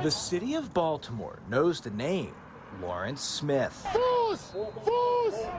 The city of Baltimore knows the name Lawrence Smith.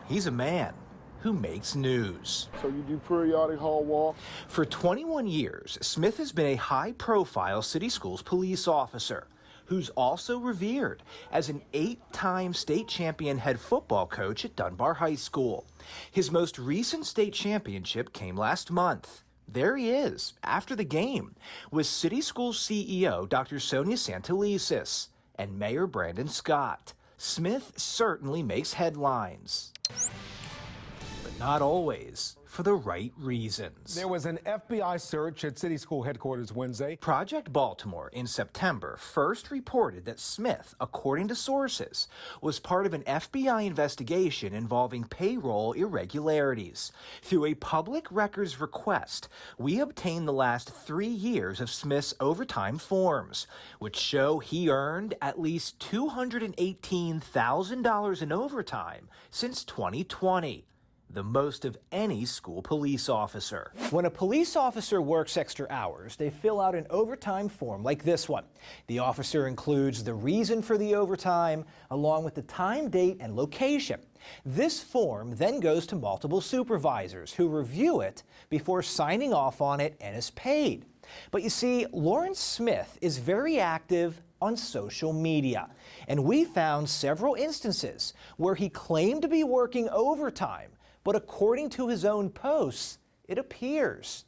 He's a man who makes news. So you do periodic hall walks? For 21 years, Smith has been a high-profile city schools police officer who's also revered as an 8-time state champion head football coach at Dunbar High School. His most recent state championship came last month. There he is, after the game, with City Schools CEO Dr. Sonia Santelises and Mayor Brandon Scott. Smith certainly makes headlines, but not always for the right reasons. There was an FBI search at City School headquarters Wednesday. Project Baltimore in September first reported that Smith, according to sources, was part of an FBI investigation involving payroll irregularities. Through a public records request, we obtained the last 3 years of Smith's overtime forms, which show he earned at least $218,000 in overtime since 2020. The most of any school police officer. When a police officer works extra hours, they fill out an overtime form like this one. The officer includes the reason for the overtime, along with the time, date, and location. This form then goes to multiple supervisors who review it before signing off on it and is paid. But you see, Lawrence Smith is very active on social media, and we found several instances where he claimed to be working overtime, but according to his own posts, it appears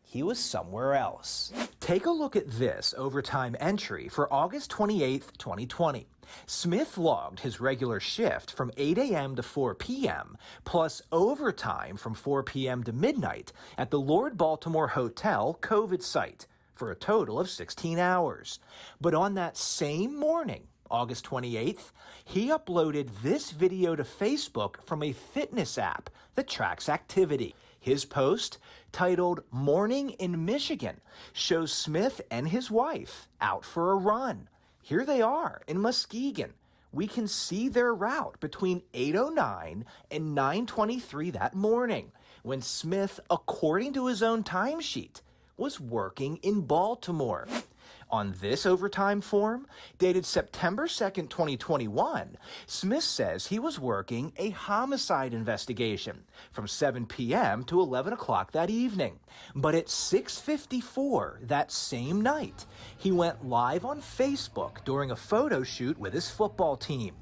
he was somewhere else. Take a look at this overtime entry for August 28, 2020. Smith logged his regular shift from 8 a.m. to 4 p.m., plus overtime from 4 p.m. to midnight at the Lord Baltimore Hotel COVID site for a total of 16 hours. But on that same morning, August 28th, he uploaded this video to Facebook from a fitness app that tracks activity. His post, titled "Morning in Michigan," shows Smith and his wife out for a run. Here they are in Muskegon. We can see their route between 8:09 and 9:23 that morning, when Smith, according to his own timesheet, was working in Baltimore. On this overtime form, dated September 2nd, 2021, Smith says he was working a homicide investigation from 7 p.m. to 11 o'clock that evening. But at 6:54 that same night, he went live on Facebook during a photo shoot with his football team.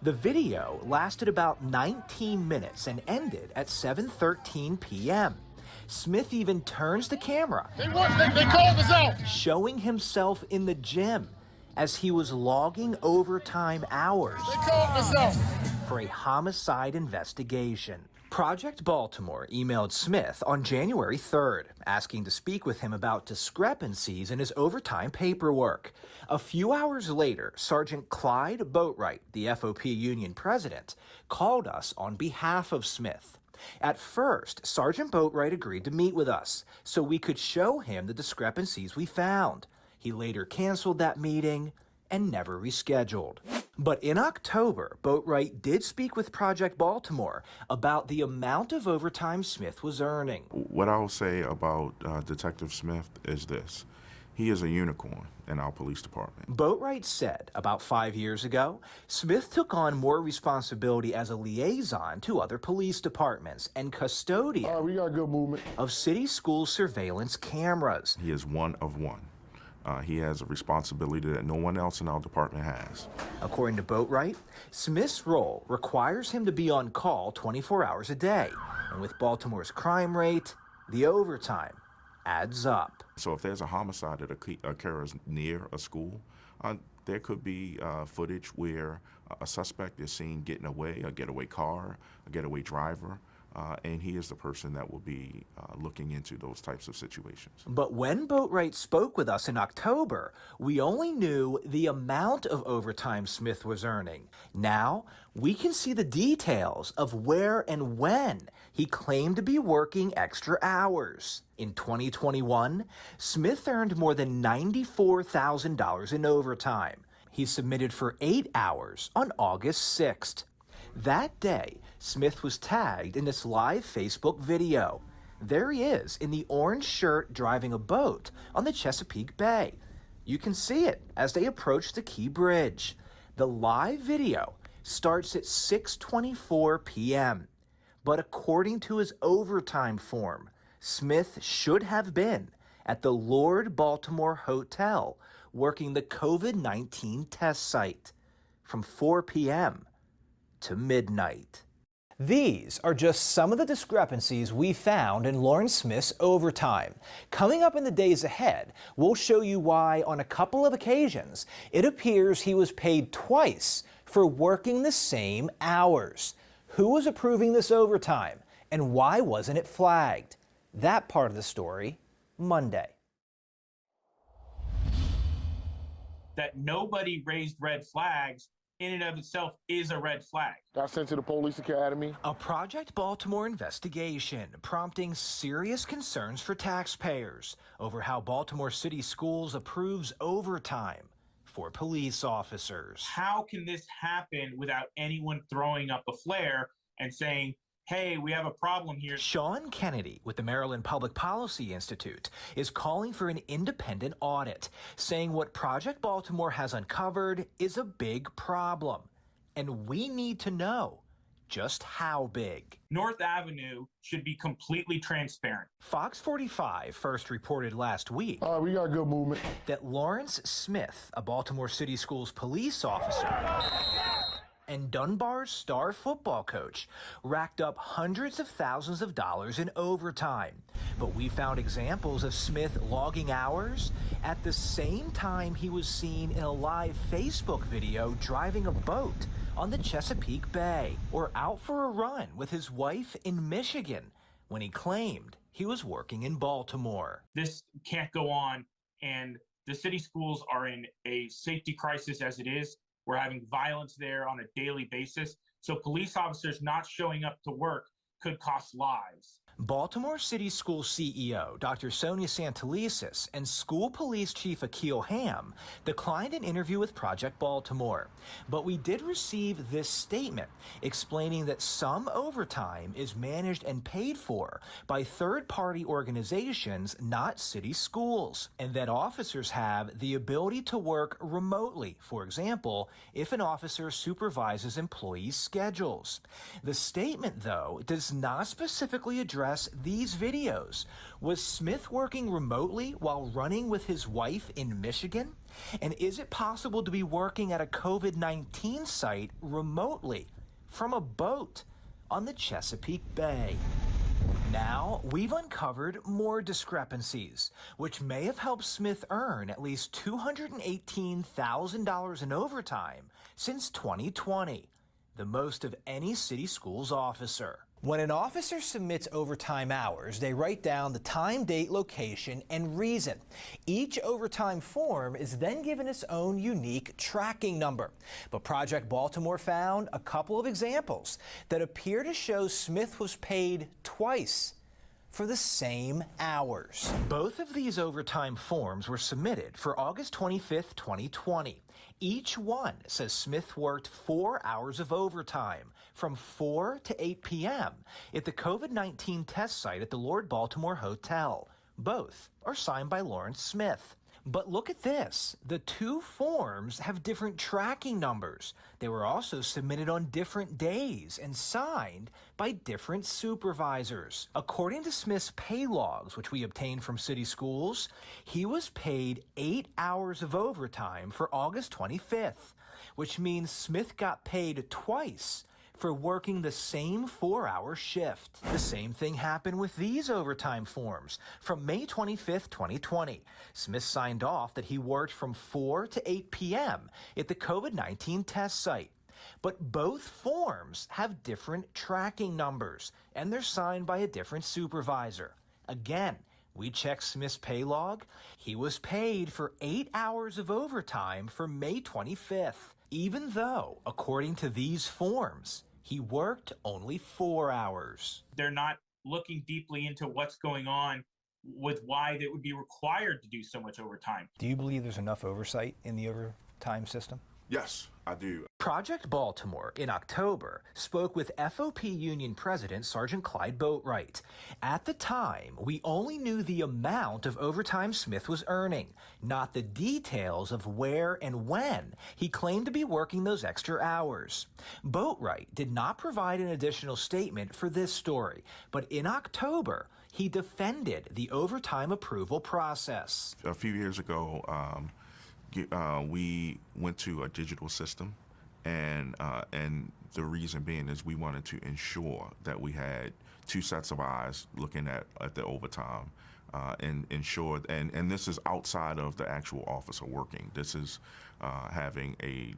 The video lasted about 19 minutes and ended at 7:13 p.m. Smith even turns the camera, They called us out, showing himself in the gym as he was logging overtime hours They called us out. for a homicide investigation. Project Baltimore emailed Smith on January 3rd, asking to speak with him about discrepancies in his overtime paperwork. A few hours later, Sergeant Clyde Boatwright, the FOP union president, called us on behalf of Smith. At first, Sergeant Boatwright agreed to meet with us so we could show him the discrepancies we found. He later canceled that meeting and never rescheduled. But in October, Boatwright did speak with Project Baltimore about the amount of overtime Smith was earning. What I'll say about Detective Smith is this. He is a unicorn in our police department. Boatwright said about 5 years ago, Smith took on more responsibility as a liaison to other police departments and custodian We got good movement. of city school surveillance cameras. He is one of one. He has a responsibility that no one else in our department has. According to Boatwright, Smith's role requires him to be on call 24 hours a day. And with Baltimore's crime rate, the overtime adds up. So if there's a homicide that occurs near a school, there could be footage where a suspect is seen getting away, a getaway car, a getaway driver, and he is the person that will be looking into those types of situations. But when Boatwright spoke with us in October, we only knew the amount of overtime Smith was earning. Now, we can see the details of where and when he claimed to be working extra hours. In 2021, Smith earned more than $94,000 in overtime. He submitted for 8 hours on August 6th. That day, Smith was tagged in this live Facebook video. There he is in the orange shirt driving a boat on the Chesapeake Bay. You can see it as they approach the Key Bridge. The live video starts at 6:24 p.m. But according to his overtime form, Smith should have been at the Lord Baltimore Hotel working the COVID-19 test site from 4 p.m. to midnight. These are just some of the discrepancies we found in Lawrence Smith's overtime. Coming up in the days ahead, we'll show you why on a couple of occasions it appears he was paid twice for working the same hours. Who was approving this overtime and why wasn't it flagged? That part of the story, Monday. That nobody raised red flags in and of itself is a red flag. Got sent to the police academy. A Project Baltimore investigation prompting serious concerns for taxpayers over how Baltimore City Schools approves overtime for police officers. How can this happen without anyone throwing up a flare and saying, hey, we have a problem here? Sean Kennedy with the Maryland Public Policy Institute is calling for an independent audit, saying what Project Baltimore has uncovered is a big problem. And we need to know just how big. North Avenue should be completely transparent. Fox 45 first reported last week All right, we got good movement. that Lawrence Smith, a Baltimore City Schools police officer, and Dunbar's star football coach racked up hundreds of thousands of dollars in overtime. But we found examples of Smith logging hours at the same time he was seen in a live Facebook video driving a boat on the Chesapeake Bay, or out for a run with his wife in Michigan when he claimed he was working in Baltimore. This can't go on, and the city schools are in a safety crisis as it is. We're having violence there on a daily basis. So police officers not showing up to work could cost lives. Baltimore City School CEO Dr. Sonia Santelises and School Police Chief Akil Ham declined an interview with Project Baltimore. But we did receive this statement explaining that some overtime is managed and paid for by third-party organizations, not city schools, and that officers have the ability to work remotely, for example, if an officer supervises employees' schedules. The statement, though, does not specifically address these videos. Was Smith working remotely while running with his wife in Michigan? And is it possible to be working at a COVID-19 site remotely from a boat on the Chesapeake Bay? Now, we've uncovered more discrepancies, which may have helped Smith earn at least $218,000 in overtime since 2020, the most of any city schools officer. When an officer submits overtime hours, they write down the time, date, location, and reason. Each overtime form is then given its own unique tracking number. But Project Baltimore found a couple of examples that appear to show Smith was paid twice for the same hours. Both of these overtime forms were submitted for August 25th, 2020. Each one says Smith worked 4 hours of overtime from 4 to 8 p.m. at the COVID-19 test site at the Lord Baltimore Hotel. Both are signed by Lawrence Smith. But look at this. The two forms have different tracking numbers. They were also submitted on different days and signed by different supervisors. According to Smith's pay logs, which we obtained from city schools, he was paid 8 hours of overtime for August 25th, which means Smith got paid twice for working the same 4-hour shift. The same thing happened with these overtime forms. From May 25th, 2020, Smith signed off that he worked from 4 to 8 p.m. at the COVID-19 test site. But both forms have different tracking numbers, and they're signed by a different supervisor. Again, we checked Smith's pay log. He was paid for 8 hours of overtime for May 25th, even though, according to these forms, he worked only 4 hours. They're not looking deeply into what's going on with why they would be required to do so much overtime. Do you believe there's enough oversight in the overtime system? Yes, I do. Project Baltimore in October spoke with FOP Union President Sergeant Clyde Boatwright. At the time, we only knew the amount of overtime Smith was earning, not the details of where and when he claimed to be working those extra hours. Boatwright did not provide an additional statement for this story, but in October, he defended the overtime approval process. A few years ago, we went to a digital system, and the reason being is we wanted to ensure that we had two sets of eyes looking at the overtime, and ensure, and this is outside of the actual officer working. This is having a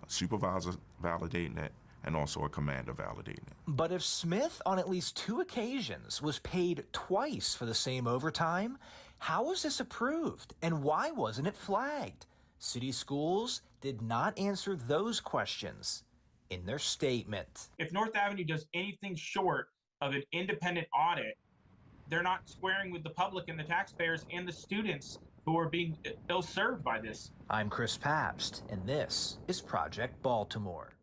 supervisor validating it and also a commander validating it. But if Smith on at least 2 occasions was paid twice for the same overtime, how was this approved and why wasn't it flagged? City schools did not answer those questions in their statement. If North Avenue does anything short of an independent audit, they're not squaring with the public and the taxpayers and the students who are being ill-served by this. I'm Chris Pabst, and this is Project Baltimore.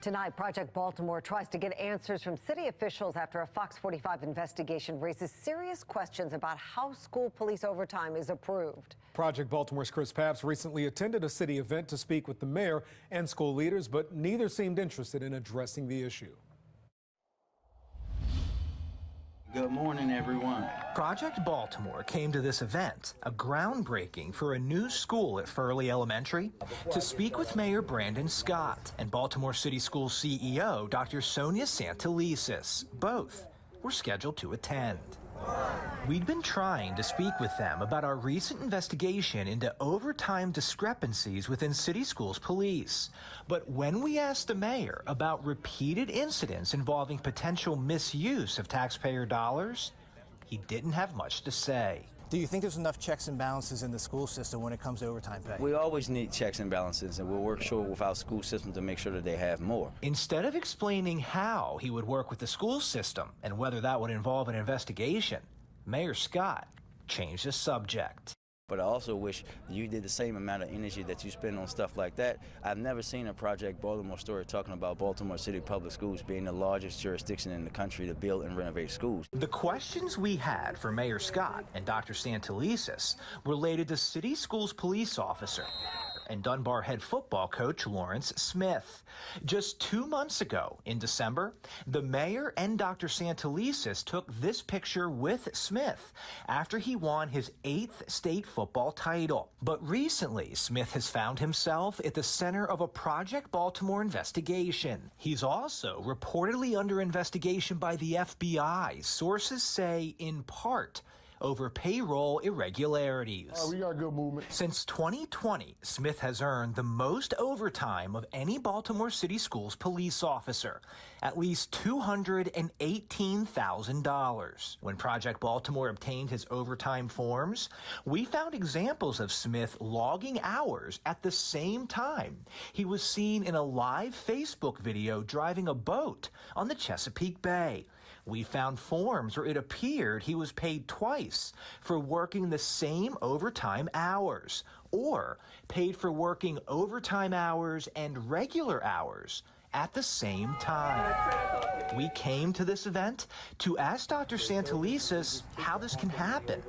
Tonight, Project Baltimore tries to get answers from city officials after a Fox 45 investigation raises serious questions about how school police overtime is approved. Project Baltimore's Chris Pabst recently attended a city event to speak with the mayor and school leaders, but neither seemed interested in addressing the issue. Good morning, everyone. Project Baltimore came to this event, a groundbreaking for a new school at Furley Elementary, to speak with Mayor Brandon Scott and Baltimore City Schools CEO Dr. Sonia Santelises. Both were scheduled to attend. We'd been trying to speak with them about our recent investigation into overtime discrepancies within City Schools Police. But when we asked the mayor about repeated incidents involving potential misuse of taxpayer dollars, he didn't have much to say. Do you think there's enough checks and balances in the school system when it comes to overtime pay? We always need checks and balances, and we'll work with our school system to make sure that they have more. Instead of explaining how he would work with the school system and whether that would involve an investigation, Mayor Scott changed the subject. But I also wish you did the same amount of energy that you spend on stuff like that. I've never seen a Project Baltimore story talking about Baltimore City Public Schools being the largest jurisdiction in the country to build and renovate schools. The questions we had for Mayor Scott and Dr. Santelises related to City Schools police officer and Dunbar head football coach Lawrence Smith. Just 2 months ago, in December, the mayor and Dr. Santelises took this picture with Smith after he won his 8th state football title. But recently, Smith has found himself at the center of a Project Baltimore investigation. He's also reportedly under investigation by the FBI, sources say in part over payroll irregularities. We got good movement. Since 2020, Smith has earned the most overtime of any Baltimore City Schools police officer, at least $218,000. When Project Baltimore obtained his overtime forms, we found examples of Smith logging hours at the same time he was seen in a live Facebook video driving a boat on the Chesapeake Bay. We found forms where it appeared he was paid twice for working the same overtime hours, or paid for working overtime hours and regular hours at the same time. We came to this event to ask Dr. Santelises how this can happen,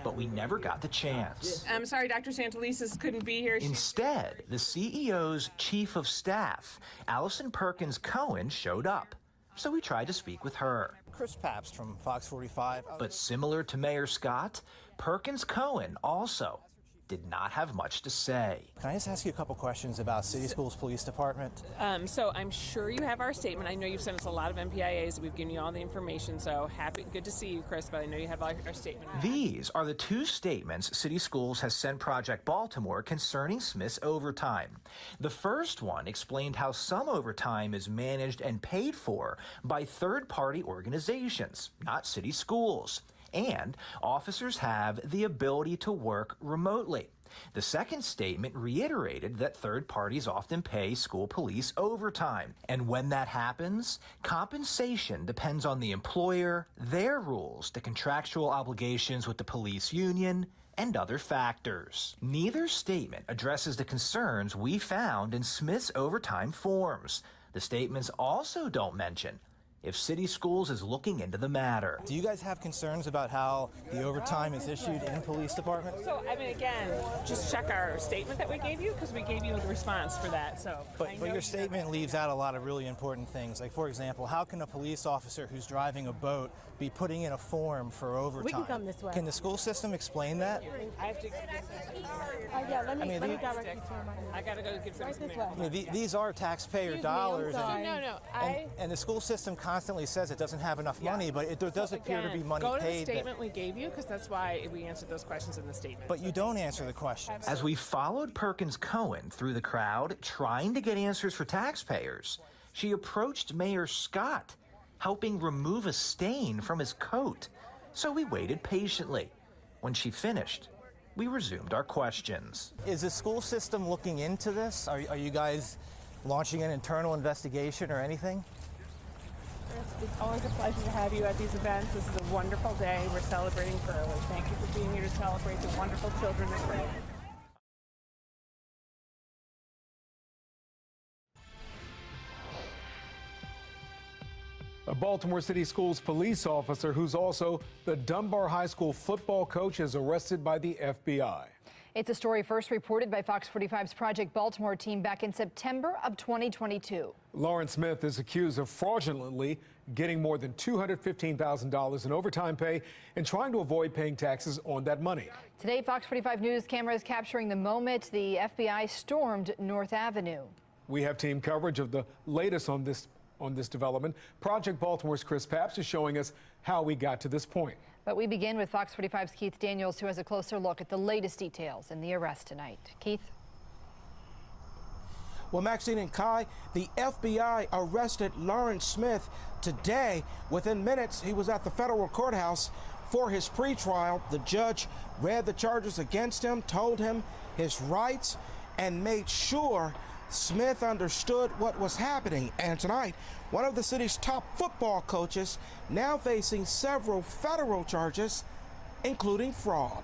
but we never got the chance. I'm sorry, Dr. Santelises couldn't be here. Instead, the CEO's chief of staff, Allison Perkins Cohen, showed up. So we tried to speak with her. Chris Pabst from Fox 45. But similar to Mayor Scott, Perkins Cohen also did not have much to say. Can I just ask you a couple questions about City Schools Police Department? So I'm sure you have our statement. I know you've sent us a lot of MPIAs. We've given you all the information. So good to see you, Chris, but I know you have our statement. These are the 2 statements City Schools has sent Project Baltimore concerning Smith's overtime. The first one explained how some overtime is managed and paid for by third-party organizations, not city schools. And officers have the ability to work remotely. The second statement reiterated that third parties often pay school police overtime. And when that happens, compensation depends on the employer, their rules, the contractual obligations with the police union, and other factors. Neither statement addresses the concerns we found in Smith's overtime forms. The statements also don't mention if City Schools is looking into the matter. Do you guys have concerns about how the overtime is issued in police departments? So, I mean, again, just check our statement that we gave you because we gave you the response for that. So, But your statement leaves out a lot of really important things. Like, for example, how can a police officer who's driving a boat be putting in a form for overtime? We can come this way. Can the school system explain that? I have to. Yeah, let me direct you to I gotta go get right some. this way. I mean, these are taxpayer Excuse me, I'm dollars. sorry. No. And the school system constantly says it doesn't have enough money, but there does appear to be money go to paid. the statement we gave you because that's why we answered those questions in the statement. But you don't answer the questions. As we followed Perkins Cohen through the crowd trying to get answers for taxpayers, she approached Mayor Scott, helping remove a stain from his coat. So we waited patiently. When she finished, we resumed our questions. Is the school system looking into this? Are you guys launching an internal investigation or anything? It's always a pleasure to have you at these events. This is a wonderful day. We're celebrating Curly. Thank you for being here to celebrate the wonderful children that Curly. A Baltimore City Schools police officer who's also the Dunbar High School football coach is arrested by the FBI. It's a story first reported by Fox 45's Project Baltimore team back in September of 2022. Lauren Smith is accused of fraudulently getting more than $215,000 in overtime pay and trying to avoid paying taxes on that money. Today, Fox 45 News cameras capturing the moment the FBI stormed North Avenue. We have team coverage of the latest on this development. Project Baltimore's Chris Papps is showing us how we got to this point. But we begin with Fox 45's Keith Daniels, who has a closer look at the latest details in the arrest tonight. Keith? Well, Maxine and Kai, the FBI arrested Lauren Smith today. Within minutes, he was at the federal courthouse for his pretrial. The judge read the charges against him, told him his rights, and made sure Smith understood what was happening. And tonight, one of the city's top football coaches now facing several federal charges, including fraud.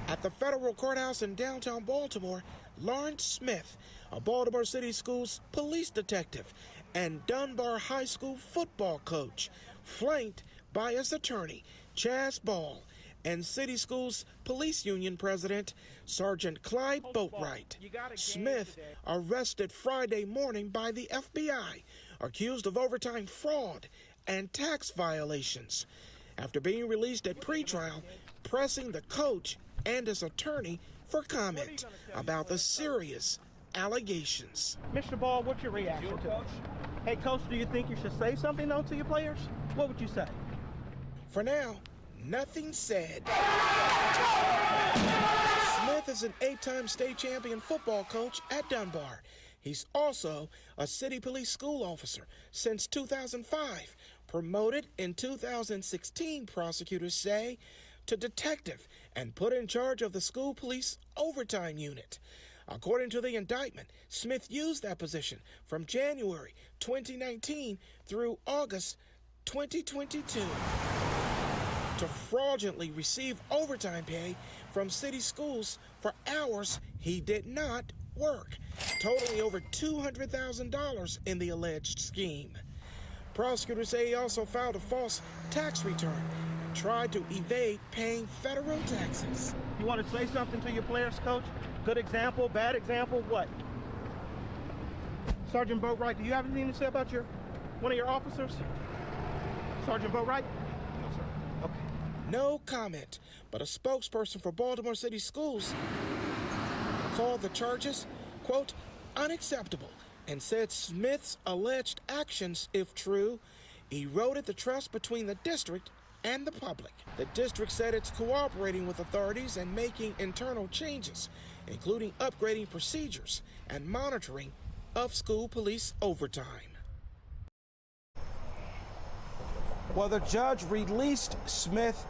At the federal courthouse in downtown Baltimore, Lauren Smith, a Baltimore City Schools police detective and Dunbar High School football coach, flanked by his attorney, Chaz Ball, and City Schools Police Union President Sergeant Clyde Boatwright. Smith arrested Friday morning by the FBI, accused of overtime fraud and tax violations. After being released at pretrial, pressing the coach and his attorney for comment about the serious allegations. Mr. Ball, what's your reaction to it? Hey, Coach, do you think you should say something, though, to your players? What would you say? For now, nothing said. Smith is an 8-time state champion football coach at Dunbar. He's also a city police school officer since 2005, promoted in 2016, prosecutors say, to detective and put in charge of the school police overtime unit. According to the indictment, Smith used that position from January 2019 through August 2022 to fraudulently receive overtime pay from city schools for hours he did not work, totaling over $200,000 in the alleged scheme. Prosecutors say he also filed a false tax return and tried to evade paying federal taxes. You want to say something to your players, Coach? Good example, bad example, what? Sergeant Boatwright, do you have anything to say about one of your officers? Sergeant Boatwright? No, sir. Okay. No comment, but a spokesperson for Baltimore City Schools called the charges, quote, unacceptable, and said Smith's alleged actions, if true, eroded the trust between the district and the public. The district said it's cooperating with authorities and making internal changes, including upgrading procedures and monitoring of school police overtime. Well, the judge released Smith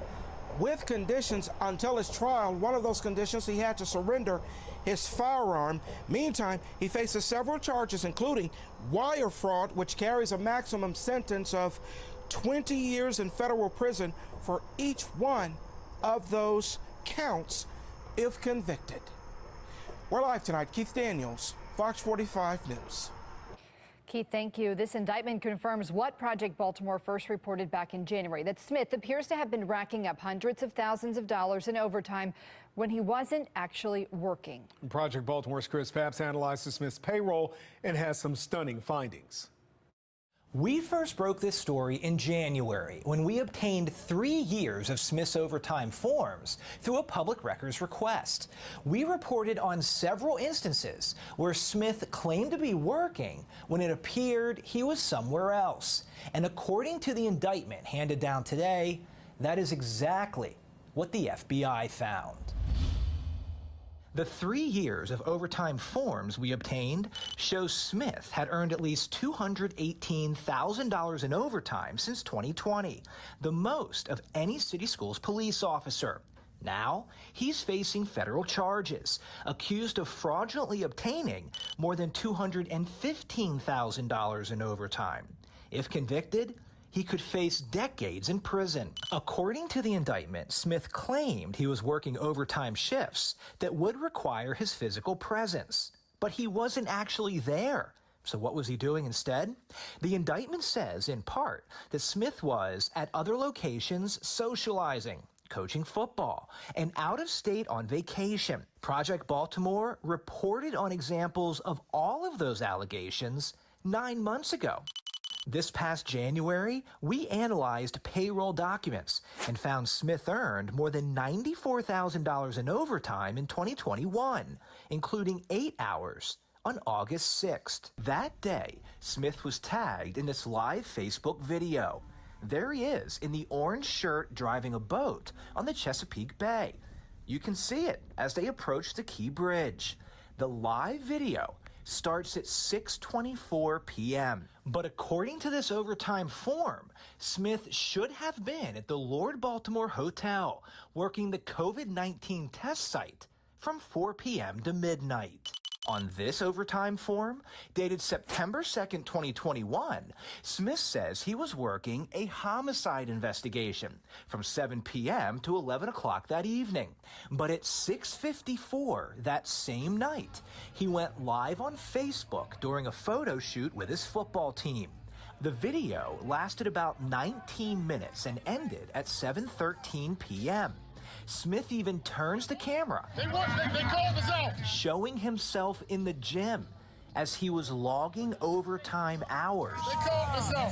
with conditions until his trial. One of those conditions, he had to surrender his firearm. Meantime, he faces several charges, including wire fraud, which carries a maximum sentence of 20 years in federal prison for each one of those counts if convicted. We're live tonight. Keith Daniels, Fox 45 News. Keith, thank you. This indictment confirms what Project Baltimore first reported back in January, that Smith appears to have been racking up hundreds of thousands of dollars in overtime when he wasn't actually working. Project Baltimore's Chris Papps analyzes Smith's payroll and has some stunning findings. We first broke this story in January when we obtained 3 years of Smith's overtime forms through a public records request. We reported on several instances where Smith claimed to be working when it appeared he was somewhere else. And according to the indictment handed down today, that is exactly what the FBI found. The 3 years of overtime forms we obtained show Smith had earned at least $218,000 in overtime since 2020, the most of any city schools police officer. Now, he's facing federal charges, accused of fraudulently obtaining more than $215,000 in overtime. If convicted, he could face decades in prison. According to the indictment, Smith claimed he was working overtime shifts that would require his physical presence, but he wasn't actually there. So what was he doing instead? The indictment says, in part, that Smith was at other locations socializing, coaching football, and out of state on vacation. Project Baltimore reported on examples of all of those allegations 9 months ago. This past January, we analyzed payroll documents and found Smith earned more than $94,000 in overtime in 2021, including 8 hours on August 6th. That day, Smith was tagged in this live Facebook video. There he is in the orange shirt driving a boat on the Chesapeake Bay. You can see it as they approach the Key Bridge. The live video starts at 6:24 p.m. But according to this overtime form, Smith should have been at the Lord Baltimore Hotel working the COVID-19 test site from 4 p.m. to midnight. On this overtime form, dated September 2nd, 2021, Smith says he was working a homicide investigation from 7 p.m. to 11 o'clock that evening. But at 6:54 that same night, he went live on Facebook during a photo shoot with his football team. The video lasted about 19 minutes and ended at 7:13 p.m. Smith even turns the camera, They called us out, showing himself in the gym as he was logging overtime hours They called us out.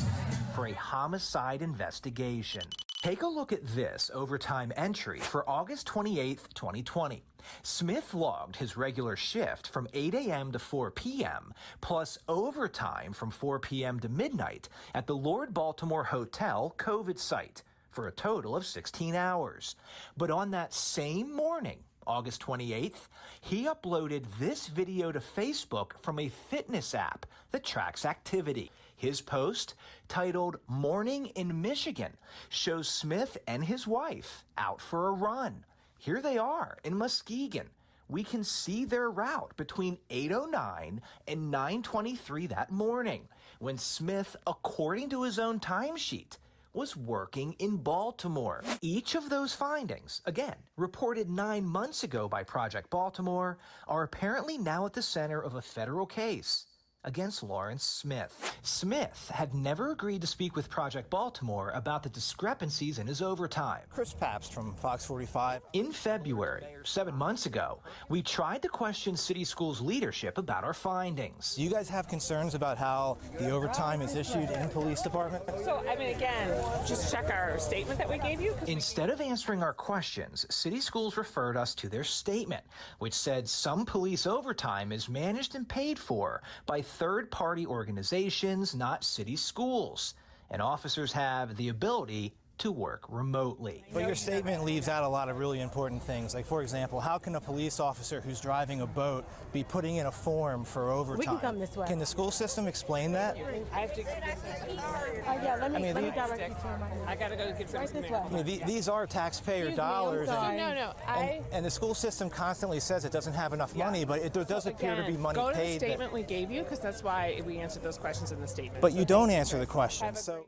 for a homicide investigation. Take a look at this overtime entry for August 28th, 2020. Smith logged his regular shift from 8 a.m. to 4 p.m., plus overtime from 4 p.m. to midnight at the Lord Baltimore Hotel COVID site, for a total of 16 hours. But on that same morning, August 28th, he uploaded this video to Facebook from a fitness app that tracks activity. His post, titled "Morning in Michigan," shows Smith and his wife out for a run. Here they are in Muskegon. We can see their route between 8:09 and 9:23 that morning, when Smith, according to his own timesheet, was working in Baltimore. Each of those findings, again, reported 9 months ago by Project Baltimore, are apparently now at the center of a federal case against Lawrence Smith. Smith had never agreed to speak with Project Baltimore about the discrepancies in his overtime. Chris Papps from Fox 45. In February, 7 months ago, we tried to question City Schools leadership about our findings. Do you guys have concerns about how the overtime is issued in police department? So, I mean, again, just check our statement that we gave you. Instead of answering our questions, City Schools referred us to their statement, which said some police overtime is managed and paid for by third-party organizations, not city schools, and officers have the ability to work remotely. But your statement leaves out a lot of really important things. Like, for example, how can a police officer who's driving a boat be putting in a form for overtime? We can come this way. Can the school system explain that? I have to. Yeah, let me direct you to him. I gotta go get some. Right this way. I mean, these are taxpayer Excuse me, I'm dollars. sorry. No. And the school system constantly says it doesn't have enough money, but there does appear to be money go to the paid. statement we gave you, because that's why we answered those questions in the statement. But you don't answer the questions. So.